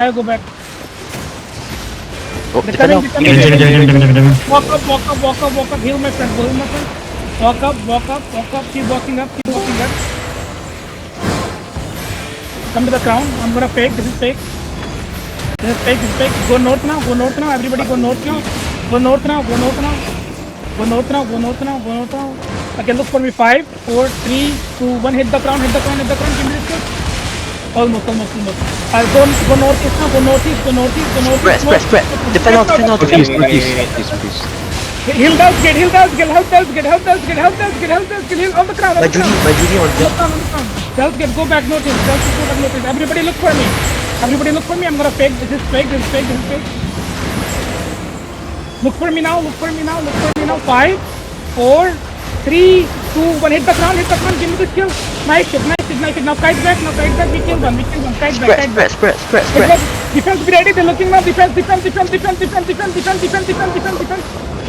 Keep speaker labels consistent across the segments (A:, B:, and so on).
A: I go back.
B: Oh,
A: They're
B: defend
A: coming,
B: now.
A: they're coming. Walk up, walk up, walk up, walk up. Heal my friend, heal my friend. Walk up, walk up, walk up. Keep walking up, keep walking up. Come to the crown. I'm gonna fake. This is fake. This is fake. This is fake. Go north now. Go north now. Everybody go north now. Go north now. Go north now. Go north now. Go north now. Go north now. Okay, look for me. 5, 4, 3, 2, 1. Hit the crown. Hit the crown. Hit the crown. Give me this shot. Almost. Go northeast now. Go northeast. Go northeast. Go northeast.
B: Spread. Defend now,
C: Confused.
A: Heal does, get heal does, get help does, get help does, get help does, get help does, get heal on the crown.
B: My Judy on the.
A: Dells get go back notice. Dells go back notice. Everybody look for me. Everybody look for me. I'm gonna fake. This is fake. This is fake. This is fake. Look for me now. Look for me now. Look for me now. 5, 4, 3, 2, 1. Hit the crown. Hit the crown. Give me this kill. Nice shit. Nice shit. Nice shit. Now kite back. Now kite back. We kill one. We kill one. Kite back. Kite back.
B: Spread.
A: Defense be ready. They're looking now. Defense.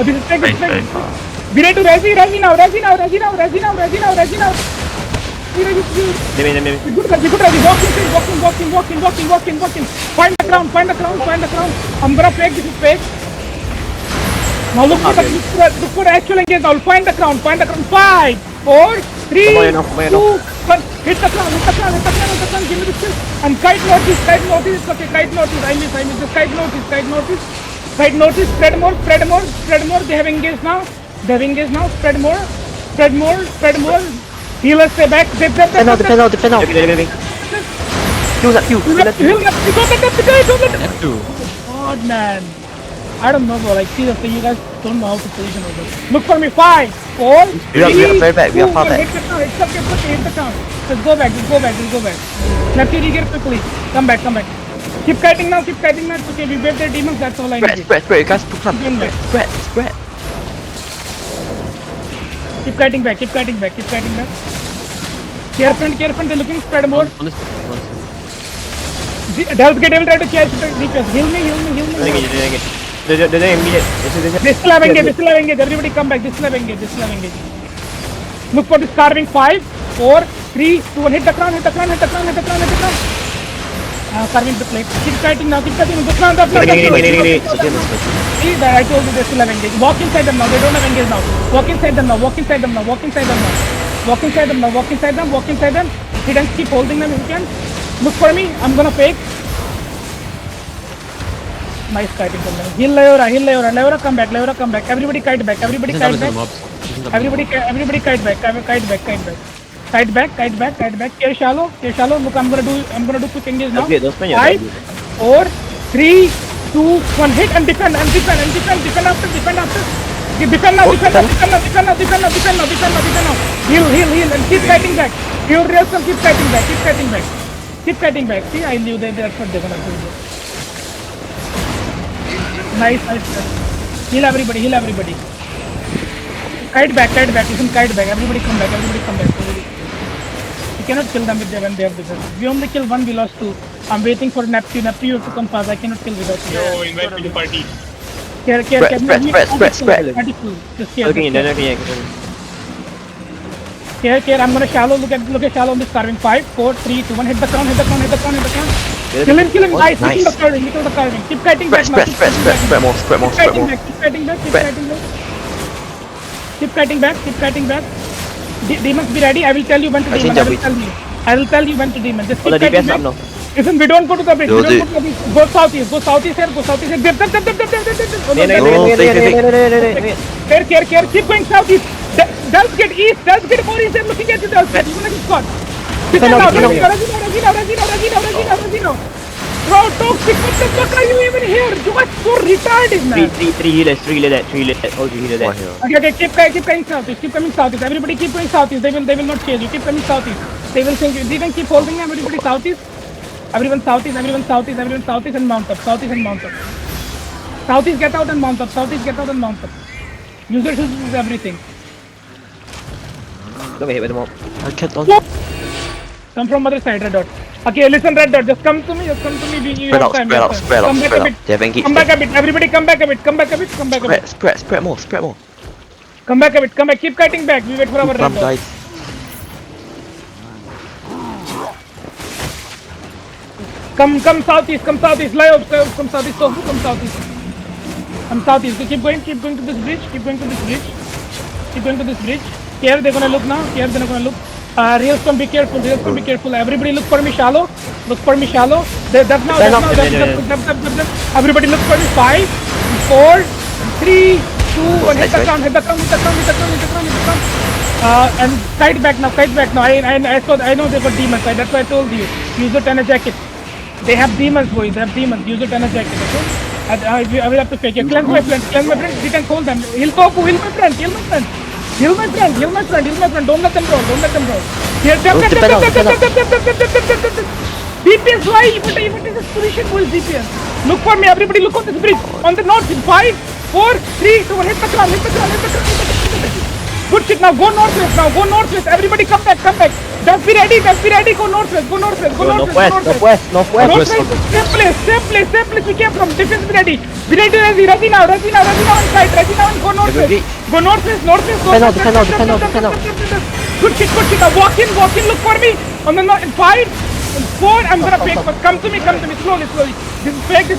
A: Oh, this is fake. This is fake. Be ready to Resi now. Good Resi. Walking. Find the crown. I'm gonna fake. This is fake. Now look for actual engage now. Find the crown. 5, 4, 3, 2, 1. Hit the crown. Give me the kill. And kite notice. It's okay. Kite notice. I miss. Just kite notice. Spread more. They have engaged now. Spread more. Healers stay back.
B: Defend now. Heal that.
A: Don't let them. God, man. I don't know, bro. Like, seriously, you guys don't know how to position over. Look for me. 5, 4, 3,
B: We are very back. We are
A: 2,
B: far
A: 1.
B: back.
A: Hit the crown. It's okay. Hit the crown. Just go back. Let you regear quickly. Come back. Keep kiting now. It's okay. We wave their demons. That's all I need.
B: Spread. You guys put some. Spread.
A: Keep kiting back. Careful. They're looking. Spread more. Dells get able to catch the defense. Heal me. They still have engage. Everybody come back. They still have engage. Look for this carving. 5, 4, 3, 2, 1. Hit the crown. Carving the plate. Keep kiting now. The crown. See that I told you they still have engage. Walk inside them now. They don't have engage now. Walk inside them. Hit and keep holding them if you can. Look for me. I'm gonna fake. Nice kiting from them. Heal Leora. Come back. Everybody kite back. Everybody kite back. Care shallow. Look, I'm gonna do quick engage now. 5, 4, 3, 2, 1. Hit and defend after. Defend now. Heal and keep kiting back. Heal reals and keep kiting back. See, I knew that that's what they're gonna do. Nice. Heal everybody. Kite back. Listen, kite back. Everybody come back. You cannot kill them when they have the gun. We only kill 1, we lost 2. I'm waiting for Neptune. You have to come fast. I cannot kill without you.
C: Yo, invite me to party.
A: Care.
B: Spread.
A: Just care. I'm gonna shallow. Look at shallow on this carving. 5, 4, 3, 2, 1. Hit the crown. Kill him. Nice. Hit the carving. Keep kiting back now.
B: Spread more.
A: Keep kiting back. Demons be ready. I will tell you when to demon. I will tell you when to demon. Just keep kiting back. Listen, we don't go to the bridge. Go southeast here. Care. Keep going southeast. Dells get east. Dells get more east. They're looking at you. Dells get. You're gonna get caught. Regino. Bro, toxic. What the fuck are you even here? You are so retarded, man.
B: 3 healers. All 3 healers there.
A: Okay. Keep coming southeast. Everybody keep going southeast. They will not chase you. Keep coming southeast. They will think you didn't keep holding them. Everybody southeast. Everyone southeast and mount up. Southeast get out and mount up. User should use everything.
B: Don't get hit with them all. I can't on.
A: Come from other side, red dot. Okay, listen, red dot. Just come to me.
B: Spread out. They have engaged.
A: Come back a bit. Everybody come back a bit.
B: Spread more.
A: Come back a bit. Keep kiting back. We wait for our red dot.
B: Guys.
A: Come southeast, come southeast, come southeast, come southeast. Come southeast. Keep going to this bridge, keep going to this bridge. Keep going to this bridge. Here they're gonna look now, here they're gonna look. Railstorm, be careful, Railstorm, be careful. Everybody look for me shallow. Look for me shallow. Depth now. Everybody look for me. 5, 4, 3, 2, 1. Hit the ground. And kite back now. I know they got demons. That's why I told you. Use the tenor jacket. They have demons, boys. They have demons. Use the tenor jacket. Okay? I will have to fake it. Cleanse my friend. We can hold them. Heal Tofu. Heal my friend. Heal my friend. Don't let them roll. Here, DPS, why? What is this position, boys? DPS. Look for me. Everybody look on this bridge. On the north. 5, 4, 3, 2, 1. Hit the ground. Good shit. Now go northwest. Everybody come back. Just be ready. Go northwest.
B: Northwest.
A: Same place we came from. Defense be ready. Ready now on side. Go northwest. Defend now. Good shit. Now walk in. Look for me. On the north. 5, 4. I'm gonna fake. But come to me. Slowly. This is fake.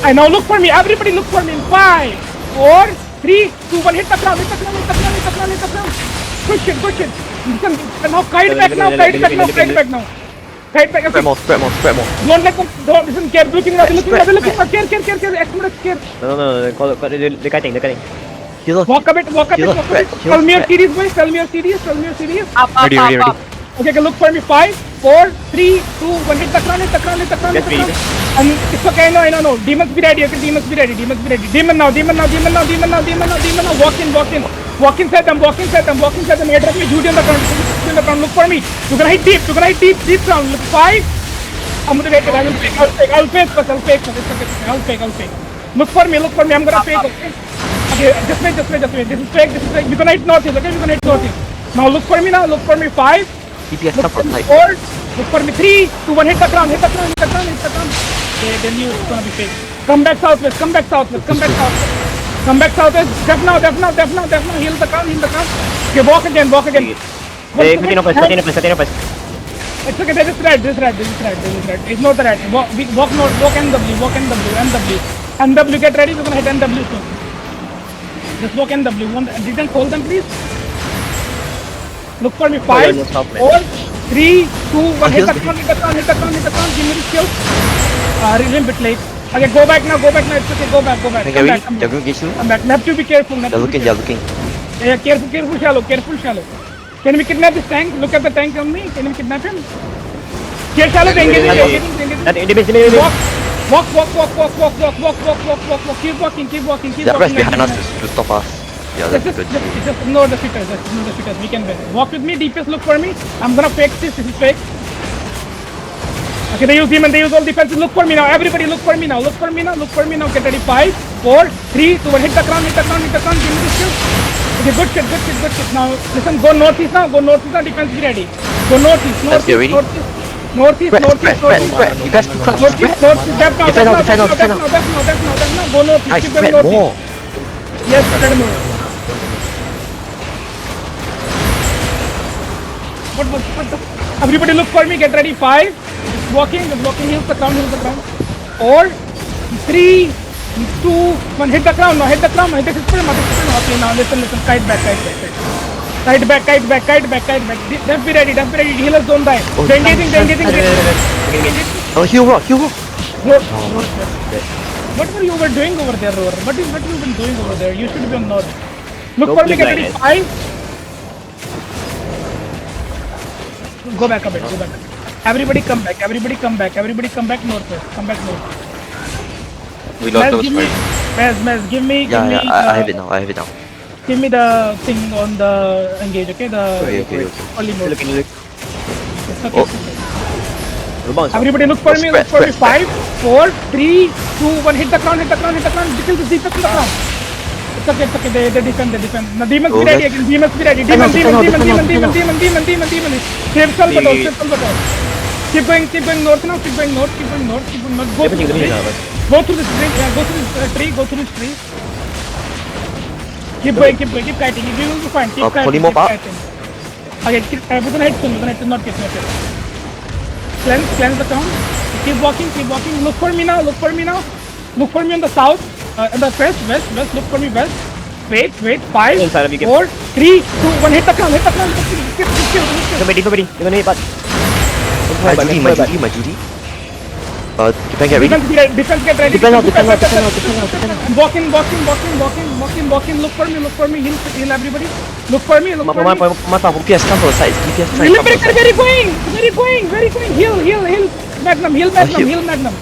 A: I now look for me. Everybody look for me. In 5, 4, 3, 2, 1. Hit the ground. Good shit. Listen, now kite back now. Kite back.
B: Spread more.
A: Don't let them. Listen, care. Looking now. Care.
B: No. They're kiting.
A: Walk a bit. Tell me your series, boys.
B: Ready.
A: Okay, look for me. 5, 4, 3, 2, 1. Hit the ground. And it's okay. I know. Demons be ready. Okay, demons be ready. Demon now. Walk inside them. Address me. Judy on the ground. Look for me. You're gonna hit deep. Deep ground. Look, 5. I'm gonna wait. I'll fake first. It's okay. I'll fake. Look for me. I'm gonna fake. Okay, just wait. This is fake. We're gonna hit northeast. Okay, Now look for me. 5.
B: DPS
A: Look
B: come
A: for
B: from
A: me.
B: height.
A: 4. Look for me. 3, 2, 1. Hit the ground. Okay, then it's gonna be fake. Come back southwest. Def now. Heal the ground. Okay, walk again.
B: Hey, continue first.
A: It's okay, this is red. Ignore the red. Walk north, walk NW. NW, get ready, we're gonna hit NW soon. Just walk NW. Didn't hold them, please. Look for me. 5, 4, 3, 2, 1. Hit the ground. Give me the skill. Really a bit late. Okay, go back now. It's okay, go back. Come back. Have to be careful.
B: They're looking.
A: Yeah, careful, shallow. Can we kidnap this tank? Look at the tank on me. Can we kidnap him? Here, shallow, engage. Walk. Keep walking.
B: That rest behind us to stop us. Yeah, that's good.
A: Just ignore the fitters. We can win. Walk with me. DPS, look for me. I'm gonna fake this. This is fake. Okay, they use demon. They use all defenses. Look for me now. Everybody, look for me now. Get ready. 5, 4, 3, 2, 1. Hit the ground. Give me the skill. Okay, good shit. Now, listen. Go northeast now. Defense be ready. Go northeast.
B: Let's get ready.
A: Northeast.
B: Spread. You guys can clutch.
A: Northeast. Defend now. Go northeast.
B: Nice,
A: Keep them
B: spread
A: northeast.
B: more.
A: Yes, spread more. What? Everybody look for me. Get ready. 5. Walking. Heal the ground. 4, 3, 2, 1. Hit the ground now. Hit the system. Okay, now listen. Kite back. Just be ready. Healers don't die. They're engaging.
B: Oh, heal rock.
A: What were you doing over there, Roar? What you been doing over there? You should be on north. Look
B: Don't
A: for me.
B: blink
A: Get ready.
B: like
A: 5. Go back a bit. Everybody come back. Northwest.
B: We lost those
A: Mez, give me.
B: Yeah, I have it now.
A: Give me the thing on the engage, okay?
B: Okay.
A: Only mode.
B: Look.
A: It's okay.
B: Oh.
A: Everybody look for me. 5, 4, 3, 2, 1. Hit the ground. Kill this defense in the ground. It's okay. They defend. Now demons be ready again. Demon. Save Salvador. Keep going north now. Go through this tree. Keep going. Keep kiting. We will be fine. Keep kiting. Okay, we're gonna hit soon. Not get. cleanse the town. Keep walking. Look for me now. Look for me on the south, the west. Look for me west. Wait. 5,
C: Inside of you,
A: 4, 3, 2, 1. Hit the crown. Kill.
C: Nobody. You're gonna hit back.
B: My Judy. Defend get ready.
A: Defense get ready.
C: Defend out.
A: Walking. Look for me. Heal everybody. Look for me.
B: Mata, PS come from the side. DPS try
A: Heal
B: come from the side.
A: very going. Heal. Magnum.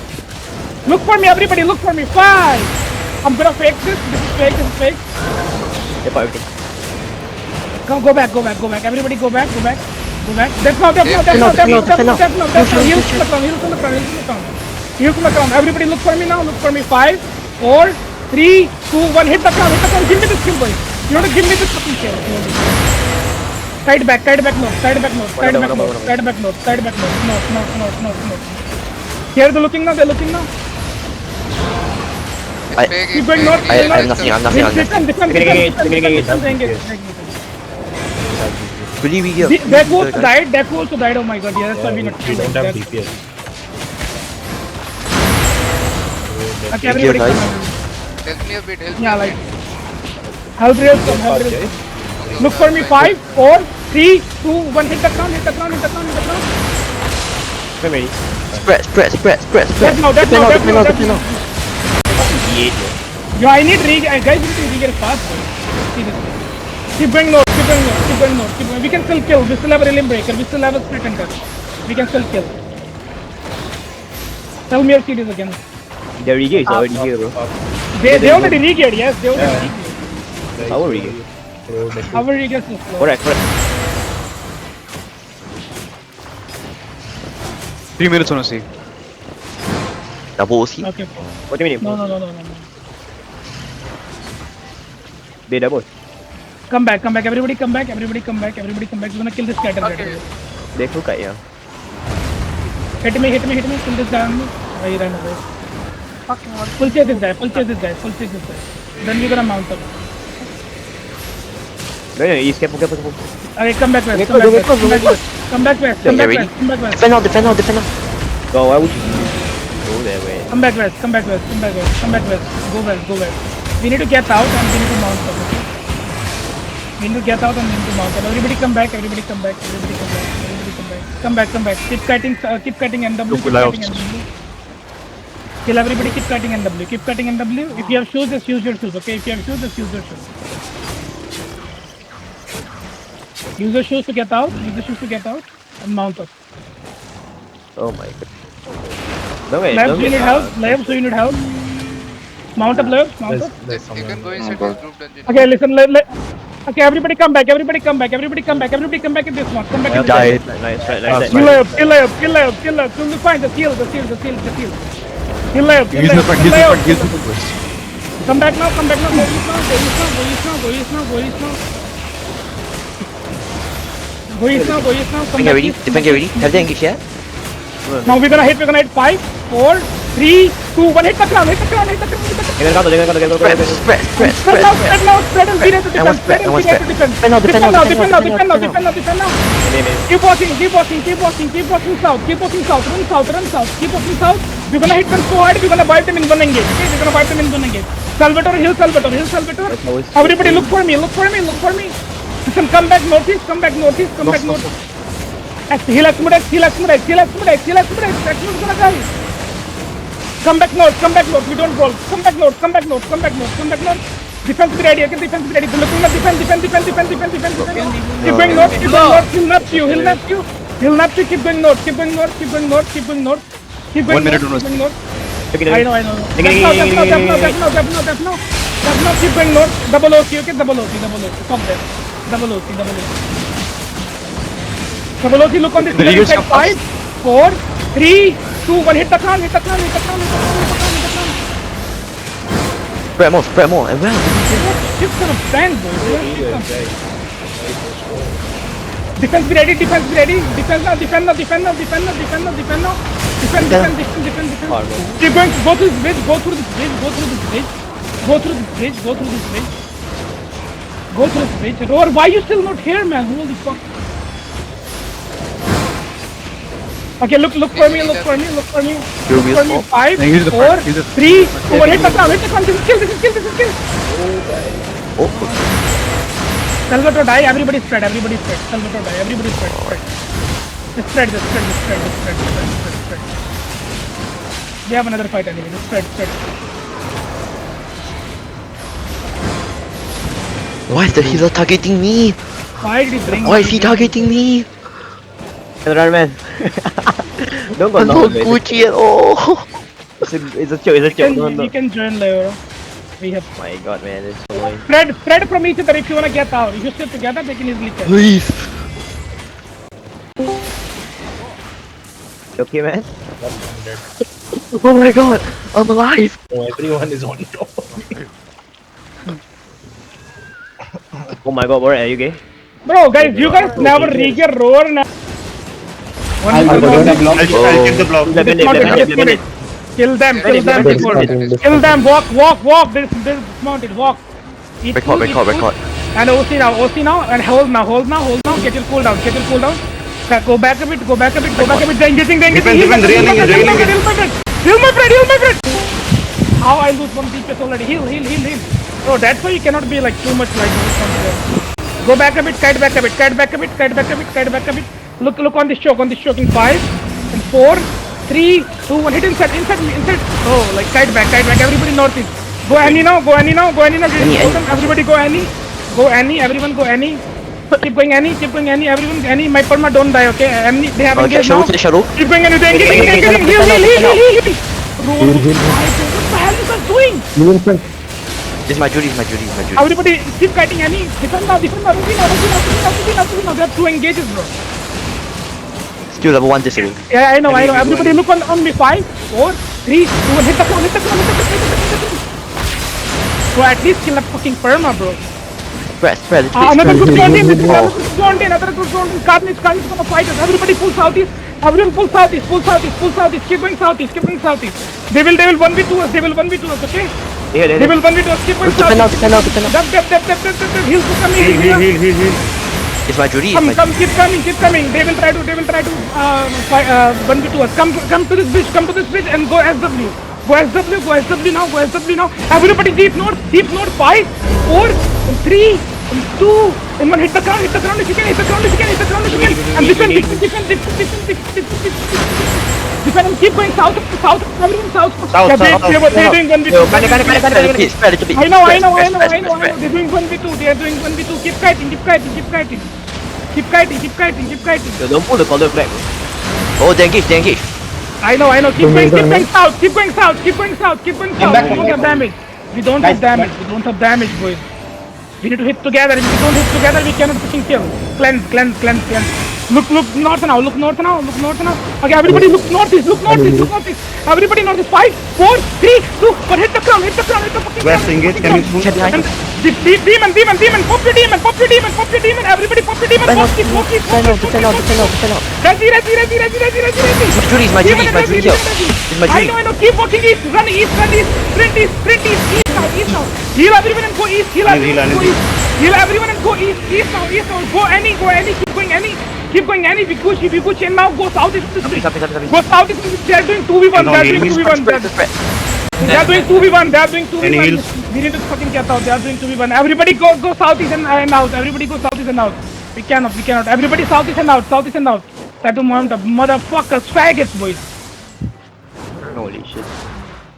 A: Look for me, everybody. Look for me. 5. I'm gonna fake this. This is fake.
C: Hit back everything.
A: Come, go back. Everybody go back. That's now. Heal from the crown. Everybody look for me now. 5, 4, 3, 2, 1. Hit the crown. Give me this kill, boy. You want to give me this fucking kill. Side back north. Here they're looking now. Keep going north.
B: I have nothing. I'm nothing.
A: Defend.
B: Believe we get.
A: That also died. Oh my god, yeah, that's why we not
D: You don't have DPS.
A: Okay, everybody
B: Here, guys.
A: come.
E: Help me a bit, help
A: Yeah,
E: me
A: like help rails come. Look for me. 5, 4, 3, 2, 1. Hit the crown.
C: I'm ready.
B: Spread.
A: That's now. Yo, I need guys, we need to re-get fast. See this. Keep going north. We can still kill. We still have a Realm Breaker. We still have a Split Hunter. We can still kill. Tell me your series again.
C: The Riga is already here, bro.
A: They already re-geared, yes. They already
D: Yeah.
A: re-geared.
C: Our Riga.
A: Our re-gears is slow.
C: Correct.
F: 3 minutes on C.
B: Double OC.
A: Okay.
C: What do you mean?
A: No.
C: They double.
A: Come back. Everybody come back. We're gonna kill this cattle.
E: Okay.
C: They full cut, yeah.
A: Hit me. Kill this guy on me. He ran away. Full chase this guy. Then we're gonna mount up.
C: No, he's careful.
A: Okay, come back west. Come back west.
B: Defend out.
C: Go, why would you go that way?
A: Come back west. Go west. We need to get out and we need to mount up. Okay? Everybody come back. Come back. Keep cutting NW. Kill everybody. Keep cutting NW. If you have shoes, just use your shoes. Okay? Use your shoes to get out. And mount up.
C: Oh my god. No way,
A: Labs, you need help. Mount up, Labs. Mount up.
E: You can go inside this group dungeon.
A: Okay, listen. Okay, everybody come back. In this one. Come back in this one.
B: Died.
C: Nice.
A: Kill Layup. You'll find the seal. Kill Layup. Come back now. Go east now. Come back east.
B: Defend get ready. Have they engaged yet?
A: Now we're gonna hit 5, 4, 3, 2, 1. Hit the crown.
C: They're gonna go.
B: Spread.
A: Spread now. And be there to defend.
B: Defend now.
A: Defend now. Keep walking south. Run south. Keep walking south. We're gonna hit them so hard. We're gonna wipe them in one engage. Salvatore, heal Salvatore. Everybody look for me. Listen, come back northeast. Heal Exmodite. Exmod's gonna die. Come back north. We don't roll. Come back north. Defense be ready. They're looking at defense. Keep going north. He'll nap you. Keep going north.
F: 1 minute on us.
A: I know. Definitely. Keep going north. Double OC. Stop there. Double OC. Look on this side. 5, 4, 3, 2, 1. Hit the crown.
B: Spread more. And well.
A: Shift kind of bang, bro. Defense be ready. Defend now. Defend. Keep going. Go through this bridge. Roar, why you still not here, man? Holy fuck. Okay, look for me, look for me, look for me.
B: You'll
A: Look
B: be
A: for me.
B: small.
A: 5,
F: No, use the
A: 4,
F: front, use the
A: 3, 2, 1. Hit the ground, hit the ground. This is kill, this is kill, this is kill.
B: Oh,
A: Salvatore die, everybody spread, everybody spread. Salvatore die, everybody spread, spread. Just spread, just spread, just spread, just spread, just spread, just spread, spread. We have another fight anyway, just spread, spread.
B: why is the healer targeting me?
A: Why did he bring
B: Why is he targeting me?
C: Run, man. Don't go
B: I'm
C: no.
B: not Gucci at all.
C: It's a joke. It's a joke. No, no.
A: You can join later. We have
C: My God, man, it's so annoying.
A: spread from each other if you wanna get out. If you sit together, they can easily kill.
B: Please.
C: You okay, man?
B: Oh my god, I'm alive.
D: Everyone is on top.
C: Oh my God, Warren, are you gay?
A: Bro, guys, you guys never reach your roar now.
D: I'll get the block.
A: Kill them before. Kill them, walk. This mounted, walk. Eat
B: Record,
A: food, eat
B: record,
A: food.
B: record.
A: And OC now, and hold now. Get your cooldown. Go back a bit. They're engaging. Heal my friend. How I lose one DPS already. Heal. Oh, that's why you cannot be like too much like this. Go back a bit, kite back a bit. Look on this choke in 5 and 4, 3, 2, 1. Hit inside. Oh, like kite back. Everybody northeast. Go Annie now. Everybody go Annie. Everyone go Annie. Keep going Annie. Everyone Annie. My perma don't die, okay? Annie, they have engaged now.
B: Get Shadow.
A: Keep going Annie. They're engaging. Heal. What the hell you guys doing?
B: This is my Judy.
A: Everybody keep kiting Annie. Defend now. Ruby now. They have 2 engages, bro.
B: Still level 1 disable.
A: Yeah, I know. Everybody look on me. 5, 4, 3, 2, 1. Hit the ground. Bro, at least kill that fucking perma, bro.
B: Spread.
A: Another good zone in. Carnage gonna fight us. Everybody pull southeast. Keep going southeast. They will 1v2 us. Okay?
C: Yeah,
A: They will 1v2 us. Keep going southeast. Dab. Heal.
B: It's my Judy.
A: Come, keep coming. They will try to 1v2 us. Come to this bridge and go SW. Go SW now. Everybody deep north. 5, 4, 3, 2, and 1. Hit the ground if you can. And defend. Defend and keep going south. Everyone south.
C: South.
A: They're doing 1v2.
B: Spread it a bit.
A: I know.
B: Spread.
A: They're doing 1v2. Keep kiting.
C: Yo, don't pull the collar back.
B: Oh, they engage.
A: I know. Keep going south. We don't have damage, boys. We need to hit together. If we don't hit together, we cannot fucking kill. Cleanse. Look north now. Okay, everybody look northeast. Everybody northeast. 5, 4, 3, 2, 1. Hit the ground.
D: West engage, can you move?
A: And demon. Pop your demon. Everybody pop your demon. Resi.
B: It's my Judy.
A: I know. Keep walking east. Run east. Sprint east. East now. Heal everyone and go east. Heal everyone and go east. East now. Go any. Keep going any. Vikuchi. And now go south. Go south. They're doing 2v1. They are doing 2v1.
D: Any heals?
A: We need to fucking get out. They are doing 2v1. Everybody go southeast and out. We cannot. Everybody southeast and out. That to mount up. Motherfuckers, faggots, boys.
C: Holy shit.